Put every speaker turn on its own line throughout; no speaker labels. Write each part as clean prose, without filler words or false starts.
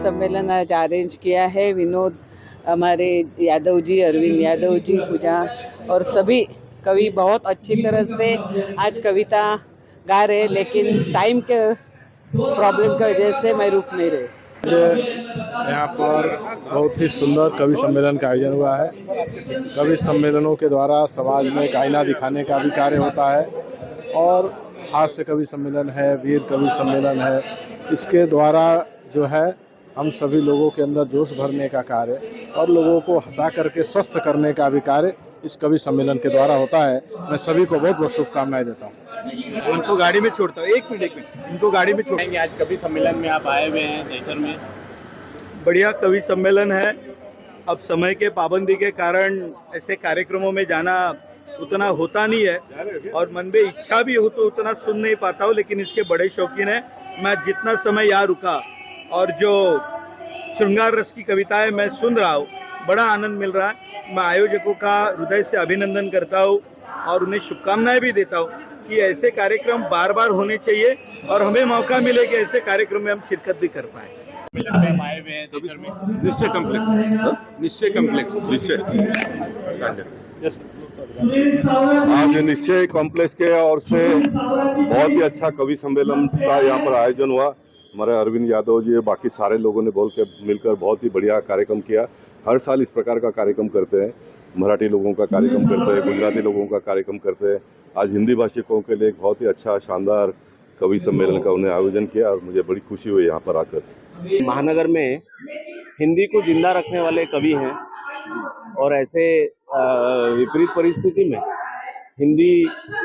सम्मेलन आज अरेंज किया है। विनोद हमारे यादव जी, अरविंद यादव जी, पूजा और सभी कवि बहुत अच्छी तरह से आज कविता गा रहे, लेकिन टाइम के प्रॉब्लम की वजह से मैं रुक नहीं रही।
यहाँ पर बहुत ही सुंदर कवि सम्मेलन का आयोजन हुआ है। कवि सम्मेलनों के द्वारा समाज में एक आईना दिखाने का भी कार्य होता है और हास्य कवि सम्मेलन है, वीर कवि सम्मेलन है। इसके द्वारा जो है हम सभी लोगों के अंदर जोश भरने का कार्य और लोगों को हंसा करके स्वस्थ करने का भी कार्य इस कवि सम्मेलन के द्वारा होता है। मैं सभी को बहुत बहुत शुभकामनाएं देता हूँ।
उनको गाड़ी में छोड़ता हूँ, एक मिनट उनको गाड़ी में छोड़ेंगे।
आज कवि सम्मेलन में आप आए हुए हैं जयसर में।
बढ़िया कवि सम्मेलन है। अब समय के पाबंदी के कारण ऐसे कार्यक्रमों में जाना उतना होता नहीं है और मन में इच्छा भी हो तो उतना सुन नहीं पाता हूँ, लेकिन इसके बड़े शौकीन है। मैं जितना समय यहाँ रुका और जो श्रृंगार रस की कविताएं मैं सुन रहा हूँ, बड़ा आनंद मिल रहा है। मैं आयोजकों का हृदय से अभिनंदन करता हूँ और उन्हें शुभकामनाएं भी देता हूँ कि ऐसे कार्यक्रम बार बार होने चाहिए और हमें मौका मिले कि ऐसे कार्यक्रम में हम शिरकत भी कर पाए।
निश्चय कॉम्प्लेक्स आज निश्चय कॉम्प्लेक्स के ओर से बहुत ही अच्छा कवि सम्मेलन का यहाँ पर आयोजन हुआ। हमारे अरविंद यादव जी और बाकी सारे लोगों ने मिलकर बहुत ही बढ़िया कार्यक्रम किया। हर साल इस प्रकार का कार्यक्रम करते हैं। मराठी लोगों का कार्यक्रम करते हैं, गुजराती लोगों का कार्यक्रम करते हैं। आज हिंदी भाषिकों के लिए एक बहुत ही अच्छा शानदार कवि सम्मेलन का उन्हें आयोजन किया और मुझे बड़ी खुशी हुई यहाँ पर आकर।
महानगर में हिंदी को जिंदा रखने वाले कवि हैं और ऐसे विपरीत परिस्थिति में हिंदी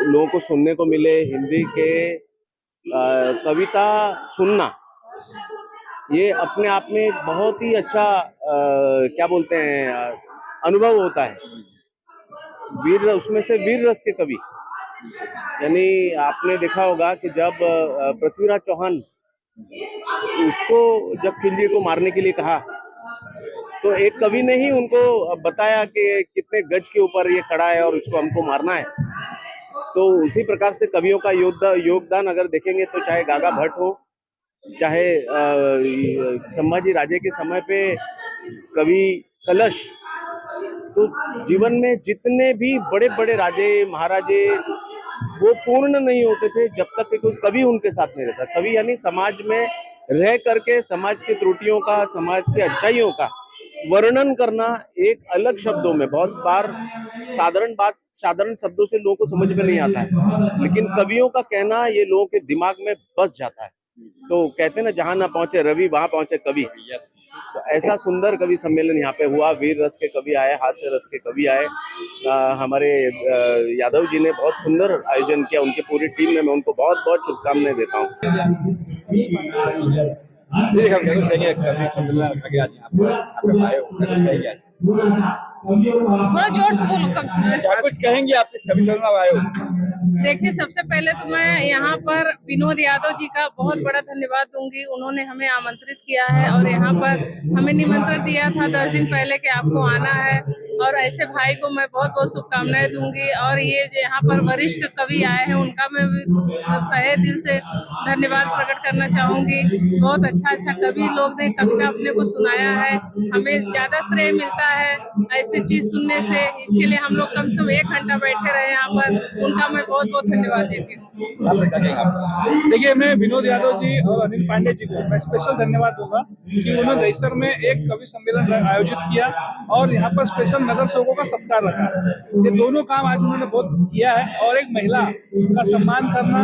लोगों को सुनने को मिले, हिंदी के कविता सुनना, ये अपने आप में एक बहुत ही अच्छा क्या बोलते हैं अनुभव होता है। वीर, उसमें से वीर रस के कवि, यानी आपने देखा होगा कि जब पृथ्वीराज चौहान उसको जब खिलजी को मारने के लिए कहा तो एक कवि ने ही उनको बताया कि कितने गज के ऊपर ये खड़ा है और उसको हमको मारना है। तो उसी प्रकार से कवियों का योगदान अगर देखेंगे तो चाहे गागा भट्ट हो, चाहे संभाजी राजे के समय पे कवि कलश, तो जीवन में जितने भी बड़े बड़े राजे महाराजे वो पूर्ण नहीं होते थे जब तक कि कोई कवि उनके साथ नहीं रहता। कवि यानी समाज में रह करके समाज की त्रुटियों का, समाज की अच्छाइयों का वर्णन करना एक अलग शब्दों में। बहुत बार साधारण शब्दों से लोगों को समझ में नहीं आता है, लेकिन कवियों का कहना ये लोगों के दिमाग में बस जाता है। तो कहते हैं ना, जहां ना पहुंचे रवि वहां पहुंचे कवि। तो ऐसा सुंदर कवि सम्मेलन यहाँ पे हुआ। वीर रस के कवि आए, हास्य रस के कवि आए। हमारे यादव जी ने बहुत सुंदर आयोजन किया, उनकी पूरी टीम में मैं उनको बहुत बहुत शुभकामनाएं देता हूँ।
थोड़ा जोर से बोलो।
क्या कुछ कहेंगे आप इस कवि सम्मेलन में आए हो?
देखिए, सबसे पहले तो मैं यहाँ पर विनोद यादव जी का बहुत बड़ा धन्यवाद दूंगी। उन्होंने हमें आमंत्रित किया है और यहाँ पर हमें निमंत्रण दिया था 10 दिन पहले कि आपको आना है, और ऐसे भाई को मैं बहुत बहुत शुभकामनाएं दूंगी। और ये जो यहाँ पर वरिष्ठ कवि आए हैं उनका मैं तहे दिल से धन्यवाद प्रकट करना चाहूंगी। बहुत अच्छा कवि लोग ने कविता अपने को सुनाया है। हमें ज्यादा श्रेय मिलता है ऐसी चीज सुनने से। इसके लिए हम लोग कम से कम 1 घंटा बैठे रहे यहाँ पर, उनका मैं बहुत बहुत धन्यवाद देती हूँ।
देखिए, मैं विनोद यादव जी और अनिल पांडे जी को मैं स्पेशल धन्यवाद दूंगा कि उन्होंने जयसर में एक कवि सम्मेलन आयोजित किया और यहाँ पर स्पेशल नगर सेवकों का सत्कार रखा। ये दोनों काम आज उन्होंने बहुत किया है और एक महिला का सम्मान करना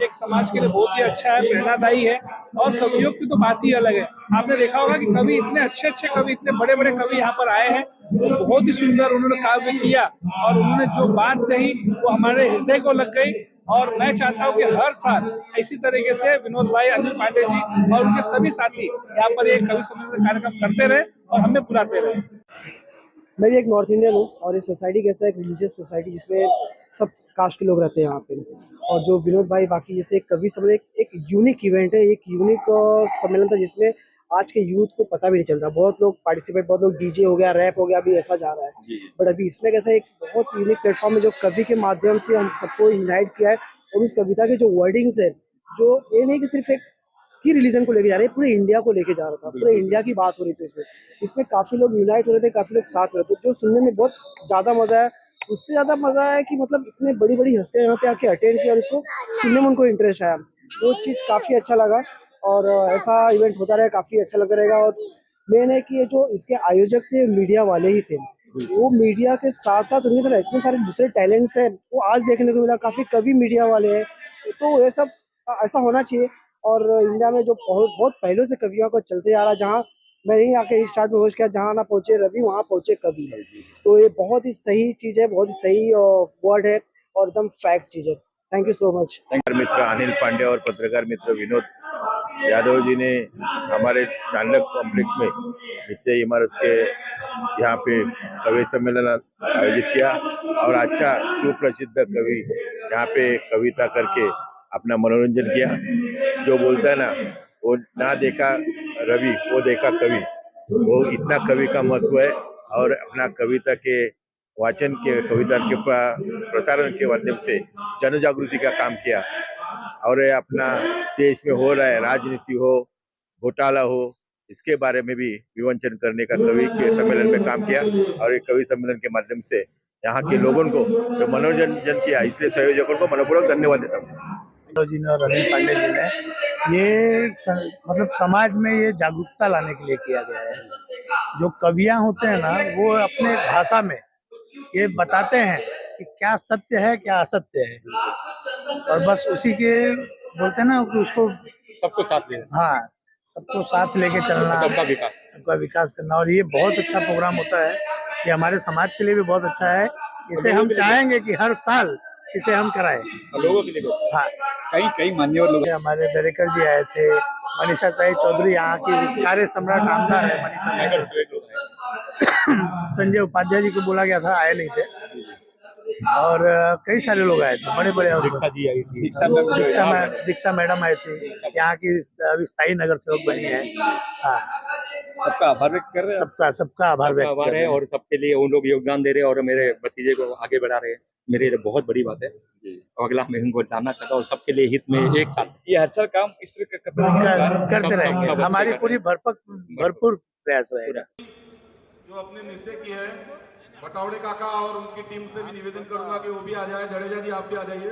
एक समाज के लिए बहुत ही अच्छा है, प्रेरणादायी है। और कवियों की तो बात ही अलग है। आपने देखा होगा कि कवि इतने अच्छे कवि, इतने बड़े बड़े कवि यहाँ पर आए हैं। बहुत ही सुंदर उन्होंने काव्य किया और उन्होंने जो बात कही वो हमारे हृदय को लग गई। और मैं चाहता हूँ कि हर साल इसी तरीके से विनोद भाई, अनिल पांडे जी और उनके सभी साथी यहाँ पर एक कवि सम्मेलन कार्यक्रम करते रहे और हमें बुलाते रहे।
मैं भी एक नॉर्थ इंडियन हूँ और ये सोसाइटी कैसा है, एक रिलीजियस सोसाइटी जिसमें सब कास्ट के लोग रहते हैं यहाँ पे। और जो विनोद भाई बाकी जैसे एक कवि सम्मेलन एक यूनिक इवेंट है, एक यूनिक सम्मेलन था जिसमें आज के यूथ को पता भी नहीं चलता। बहुत लोग पार्टिसिपेट, बहुत लोग डीजे हो गया, रैप हो गया, अभी ऐसा जा रहा है। बट अभी इसमें कैसा एक बहुत यूनिक प्लेटफॉर्म है जो कवि के माध्यम से हम सबको यूनाइट किया है। और उस कविता के जो वर्डिंग्स है, जो ये नहीं कि सिर्फ एक की रिलीजन को लेके जा रहे हैं, पूरे इंडिया को लेके जा रहा था, पूरे इंडिया की बात हो रही थी इसमें काफ़ी लोग यूनाइट हो रहे थे, काफ़ी लोग साथ हो रहे थे, जो सुनने में बहुत ज़्यादा मज़ा है। उससे ज़्यादा मज़ा आया कि मतलब इतने बड़ी बड़ी हस्तियाँ यहाँ पे आके अटेंड किया और इसको सुनने में उनको इंटरेस्ट आया, वो चीज़ काफ़ी अच्छा लगा। और ऐसा इवेंट होता रहे, काफ़ी अच्छा लगता रहेगा। और मेन है कि ये जो इसके आयोजक थे मीडिया वाले ही थे, वो मीडिया के साथ साथ उनकी तरह इतने सारे दूसरे टैलेंट्स हैं वो आज देखने को मिला, काफ़ी कवि मीडिया वाले हैं, तो ये सब ऐसा होना चाहिए। और इंडिया में जो बहुत बहुत पहले से कवियों को चलते आ रहा, जहाँ मैं नहीं आके स्टार्ट में होश किया, जहाँ ना पहुँचे रवि वहाँ पहुँचे कवि, तो ये बहुत ही सही चीज़ है, बहुत ही सही वर्ड है और एकदम फैक्ट चीज़ है। Thank you so much.
मित्र अनिल पांडे और पत्रकार मित्र विनोद यादव जी ने हमारे चाणक्य कॉम्प्लेक्स में निश्चय इमारत के यहाँ पे कवि सम्मेलन आयोजित किया और अच्छा सुप्रसिद्ध कवि यहाँ पे कविता करके अपना मनोरंजन किया। जो बोलता है ना, वो ना देखा रवि वो देखा कवि, वो इतना कवि का महत्व है। और अपना कविता के वाचन के, कविता के प्रसारण के माध्यम से जन जागृति का काम किया। और ये अपना देश में हो रहा है, राजनीति हो, घोटाला हो, इसके बारे में भी विवेचन करने का कवि के सम्मेलन में काम किया। और ये कवि सम्मेलन के माध्यम से यहाँ के लोगों को जो मनोरंजन किया, इसलिए संयोजकों को मनपूर्वक धन्यवाद देता हूँ।
जी ने और अनिल पांडे जी ने ये मतलब समाज में ये जागरूकता लाने के लिए किया गया है। जो कवियां होते हैं ना, वो अपने भाषा में ये बताते हैं कि क्या सत्य है क्या असत्य है, और बस उसी के बोलते हैं ना कि उसको
सबको साथ लेना,
हाँ सबको साथ लेके चलना, सबका विकास करना। और ये बहुत अच्छा प्रोग्राम होता है, ये हमारे समाज के लिए भी बहुत अच्छा है। इसे हम चाहेंगे कि हर साल इसे हम कराएं
लोगों के लिए।
हाँ,
कई मान्यवर लोग,
हमारे दरेकर जी आए थे, मनीषा ताई चौधरी यहाँ की कार्य सम्राट आमदार है मनीषा ताई, संजय उपाध्याय जी को बोला गया था, आए नहीं थे। और कई सारे लोग आए थे, बड़े बड़े।
दीक्षा जी आई थी,
दीक्षा मैडम आए थे, यहाँ की अभी स्थायी नगर सेवक बनी है। हाँ,
सबका आभार व्यक्त कर रहे हैं,
सबका आभार व्यक्त कर रहे हैं
और सबके लिए उन लोग योगदान दे रहे हैं और मेरे भतीजे को आगे बढ़ा रहे हैं। मेरे लिए बहुत बड़ी बात है। अगला मैं उनको जानना चाहता हूँ, सबके लिए हित में एक साथ ये हर साल काम इस तरह
करते रहेंगे। हमारी पूरी भरपूर प्रयास रहेगा।
जो अपने निश्चय की है, बटावड़े काका और उनकी टीम से भी निवेदन करूंगा कि वो भी आ जाए। जडेजा जी आप भी आ जाइए।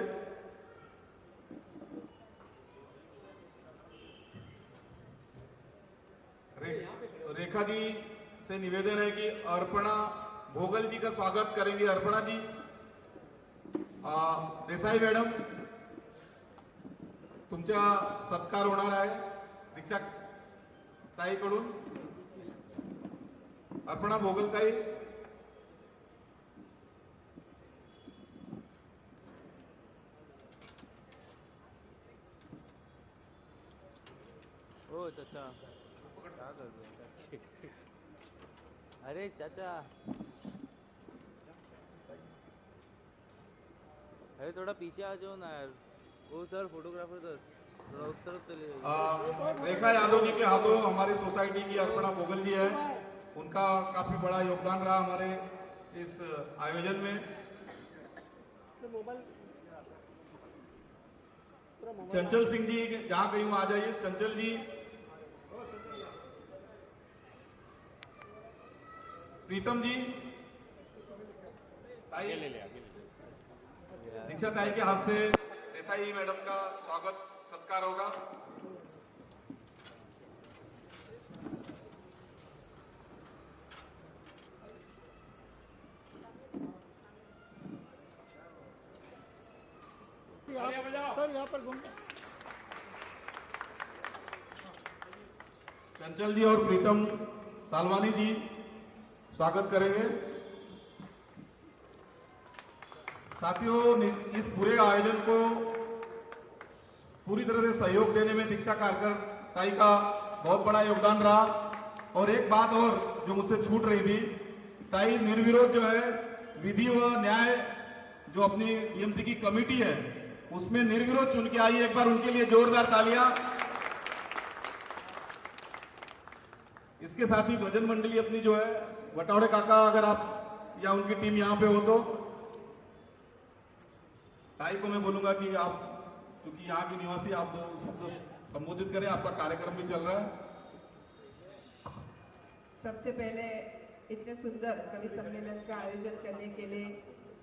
रेखा जी से निवेदन है कि अर्पणा भोगल जी का स्वागत करेंगे। अर्पणा जी, देसाई मॅडम तुमचा सत्कार होणार आहे दीक्षा ताईकडून। अर्पणा भोगल ताई,
ओ चाचा क्या कर रहे हो? अरे चाचा, अरे थोड़ा पीछे आ जाओ ना यार, वो सर फोटोग्राफर तो थोड़ा उस तरफ चले।
रेखा यादव जी के हाथों हमारी सोसाइटी की अर्पणा भोगल जी है, उनका काफी बड़ा योगदान रहा हमारे इस आयोजन में। चंचल सिंह जी जहां कहीं आ जाइए। चंचल जी, प्रीतम जी, दीक्षा ताई के हाथ से देसाई मैडम का स्वागत सत्कार होगा।
सर यहाँ पर
चंचल जी और प्रीतम सालवानी जी स्वागत करेंगे। साथियों, इस पूरे आयोजन को पूरी तरह से सहयोग देने में दीक्षा कारकर ताई का बहुत बड़ा योगदान रहा। और एक बात और जो मुझसे छूट रही थी, ताई निर्विरोध जो है विधि व न्याय जो अपनी टीएमसी की कमेटी है उसमें निर्विरोध चुन के आई। एक बार उनके लिए जोरदार तालियां। इसके साथ ही भजन मंडली अपनी जो है बटावड़े काका, अगर आप या उनकी टीम यहाँ पे हो तो ताई को मैं बोलूंगा कि आप, क्योंकि यहाँ की निवासी आप दो संबोधित करें, आपका कार्यक्रम भी चल रहा है।
सबसे पहले इतने सुंदर कवि सम्मेलन का आयोजन करने के लिए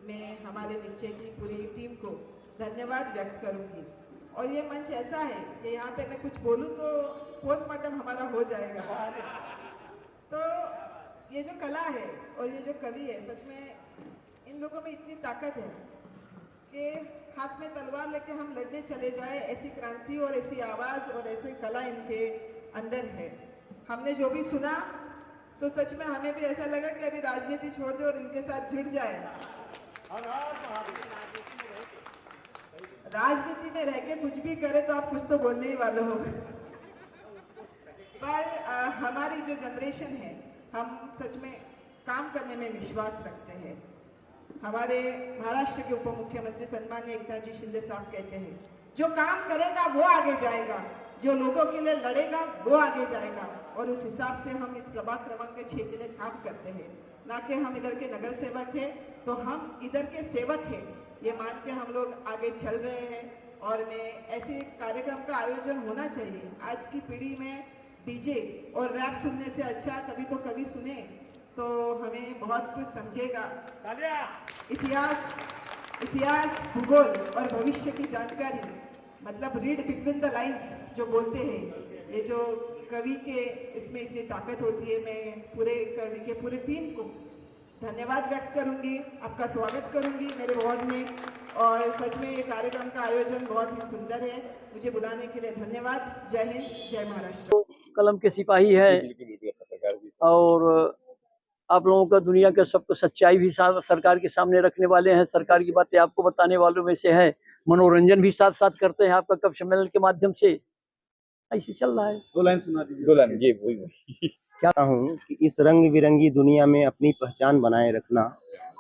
मैं हमारे निश्चय की पूरी टीम को धन्यवाद व्यक्त करूंगी। और ये मंच ऐसा है कि यहाँ पे मैं कुछ बोलूँ तो पोस्टमार्टम हमारा हो जाएगा। तो ये जो कला है और ये जो कवि है, सच में इन लोगों में इतनी ताकत है कि हाथ में तलवार लेके हम लड़ने चले जाए, ऐसी क्रांति और ऐसी आवाज़ और ऐसी कला इनके अंदर है। हमने जो भी सुना तो सच में हमें भी ऐसा लगा कि अभी राजनीति छोड़ दे और इनके साथ जुड़ जाए। राजनीति में रह के कुछ भी करे तो आप कुछ तो बोलने ही वाले हो। पर हमारी जो जनरेशन है, हम सच में काम करने में विश्वास रखते हैं। हमारे महाराष्ट्र के उप मुख्यमंत्री सम्माननीय एकनाथ जी शिंदे साहब कहते हैं, जो काम करेगा वो आगे जाएगा, जो लोगों के लिए लड़ेगा वो आगे जाएगा। और उस हिसाब से हम इस प्रभाग क्रमांक 6 के लिए काम करते हैं, ना कि हम इधर के नगर सेवक हैं तो हम इधर के सेवक हैं, ये मान के हम लोग आगे चल रहे हैं। और मैं ऐसे कार्यक्रम का आयोजन होना चाहिए। आज की पीढ़ी में डीजे और रैप सुनने से अच्छा कभी तो कभी सुने तो हमें बहुत कुछ समझेगा। इतिहास, भूगोल और भविष्य की जानकारी, मतलब रीड बिटवीन द लाइंस जो बोलते हैं, ये जो कवि के इसमें इतनी ताकत होती है। मैं पूरे कवि के पूरी टीम को धन्यवाद व्यक्त करूंगी, आपका स्वागत करूंगी मेरे वार्ड में। और सच में ये कार्यक्रम का आयोजन बहुत ही सुंदर है। मुझे बुलाने के लिए धन्यवाद। जय हिंद, जय महाराष्ट्र।
कलम के सिपाही है और आप लोगों का दुनिया के सबको सच्चाई भी सरकार के सामने रखने वाले हैं, सरकार की बातें आपको बताने वालों में से है। मनोरंजन भी साथ साथ करते हैं आपका कवि सम्मेलन के माध्यम से। ऐसे चल रहा है।
2 लाइन सुना दीजिए। 2 लाइन, ये वही
क्या हूँ कि इस रंग बिरंगी दुनिया में अपनी पहचान बनाए रखना,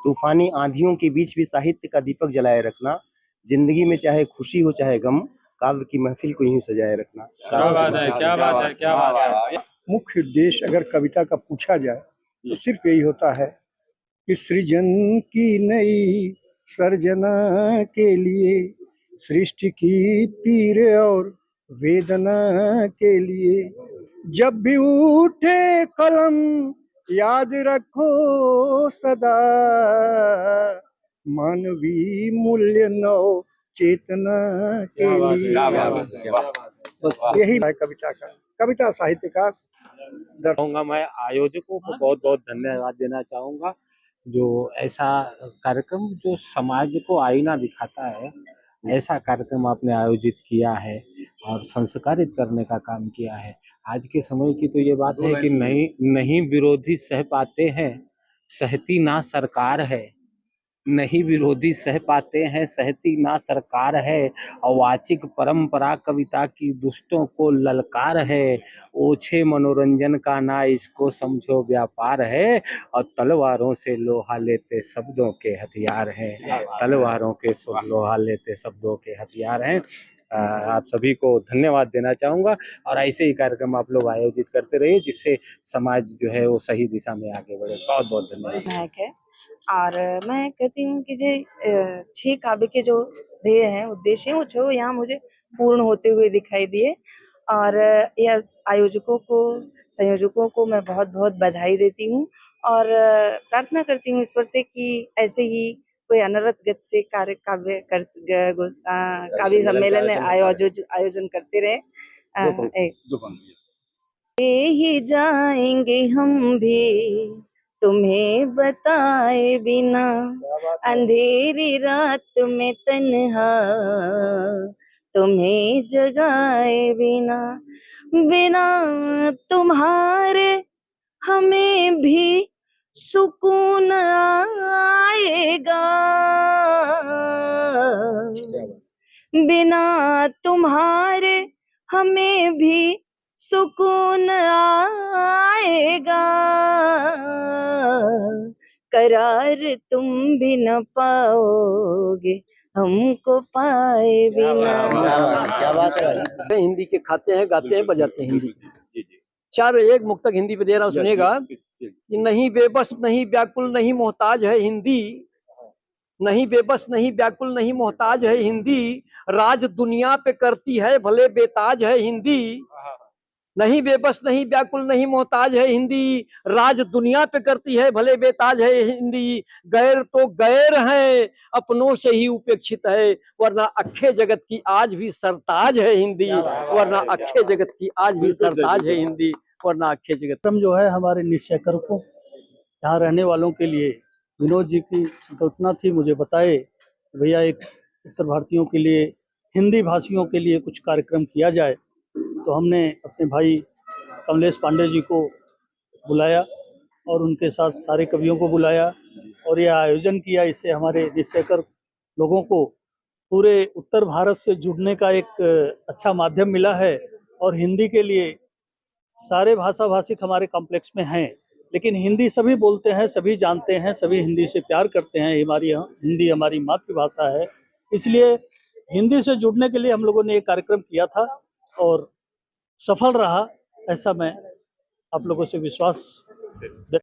तूफानी आंधियों के बीच भी साहित्य का दीपक जलाए रखना, जिंदगी में चाहे खुशी हो चाहे गम, काव्य की महफिल को यूं सजाए रखना।
क्या बात है, क्या बात है, क्या बात है।
मुख्य उद्देश्य अगर कविता का पूछा जाए तो सिर्फ यही होता है कि सृजन की नई सर्जना के लिए, सृष्टि की पीर और वेदना के लिए, जब भी उठे कलम याद रखो सदा, मानवीय मूल्य नव चेतना के लिए। बस यही है कविता का, कविता साहित्य का।
चाहूँगा मैं आयोजकों को बहुत बहुत धन्यवाद देना चाहूँगा, जो ऐसा कार्यक्रम जो समाज को आईना दिखाता है, ऐसा कार्यक्रम आपने आयोजित किया है और संस्कारित करने का काम किया है। आज के समय की तो ये बात है कि नहीं विरोधी सह पाते हैं, सहती ना सरकार है। नहीं विरोधी सह पाते हैं, सहती ना सरकार है। अवाचिक परंपरा कविता की दुष्टों को ललकार है। ओछे मनोरंजन का ना इसको समझो व्यापार है। और तलवारों से लोहा लेते शब्दों के हथियार हैं। तलवारों के लोहा लेते शब्दों के हथियार हैं। आप सभी को धन्यवाद देना चाहूँगा और ऐसे ही कार्यक्रम आप लोग आयोजित करते रहिए, जिससे समाज जो है वो सही दिशा में आगे बढ़े। बहुत बहुत धन्यवाद।
और मैं कहती हूँ कि जो 6 काव्य के जो ध्येय हैं, उद्देश्य हैं, वो 6 यहाँ मुझे पूर्ण होते हुए दिखाई दिए। और यह आयोजकों को, संयोजकों को मैं बहुत बहुत बधाई देती हूँ और प्रार्थना करती हूँ ईश्वर से कि ऐसे ही कोई अनवरत गति से काव्य सम्मेलन आयोजन करते रहे। ही जाएंगे हम भी तुम्हें बताए बिना, अंधेरी रात में तन्हा तुम्हें जगाए बिना, बिना तुम्हारे हमें भी सुकून आएगा, बिना तुम्हारे हमें भी सुकून आएगा, करार तुम भी न पाओगे हमको पाए बिना।
क्या बात है। हिंदी के खाते हैं, गाते हैं, बजाते हैं हिंदी। 4 एक मुक्तक हिंदी पे दे रहा हूँ, सुनिएगा। कि नहीं बेबस नहीं व्याकुल नहीं मोहताज है हिंदी, नहीं बेबस नहीं व्याकुल नहीं मोहताज है हिंदी, राज दुनिया पे करती है भले बेताज है हिंदी, नहीं बेबस नहीं व्याकुल नहीं मोहताज है हिंदी, राज दुनिया पे करती है भले बेताज है हिंदी, गैर तो गैर है अपनों से ही उपेक्षित है, वरना अखे जगत की आज भी सरताज है हिंदी, वरना अखे जगत की आज भी सरताज है हिंदी, वरना अखे जगत।
कार्यक्रम जो है हमारे निश्चयकर्कों यहाँ रहने वालों के लिए विनोद जी की संकल्पना थी, मुझे बताए भैया एक उत्तर भारतीयों के लिए, हिंदी भाषियों के लिए कुछ कार्यक्रम किया जाए। तो हमने अपने भाई कमलेश पांडे जी को बुलाया और उनके साथ सारे कवियों को बुलाया और यह आयोजन किया। इससे हमारे निश्चयकर लोगों को पूरे उत्तर भारत से जुड़ने का एक अच्छा माध्यम मिला है। और हिंदी के लिए सारे भाषा भाषिक हमारे कॉम्प्लेक्स में हैं, लेकिन हिंदी सभी बोलते हैं, सभी जानते हैं, सभी हिंदी से प्यार करते हैं। हिंदी हमारी मातृभाषा है, इसलिए हिंदी से जुड़ने के लिए हम लोगों ने एक कार्यक्रम किया था और सफल रहा, ऐसा मैं आप लोगों से विश्वास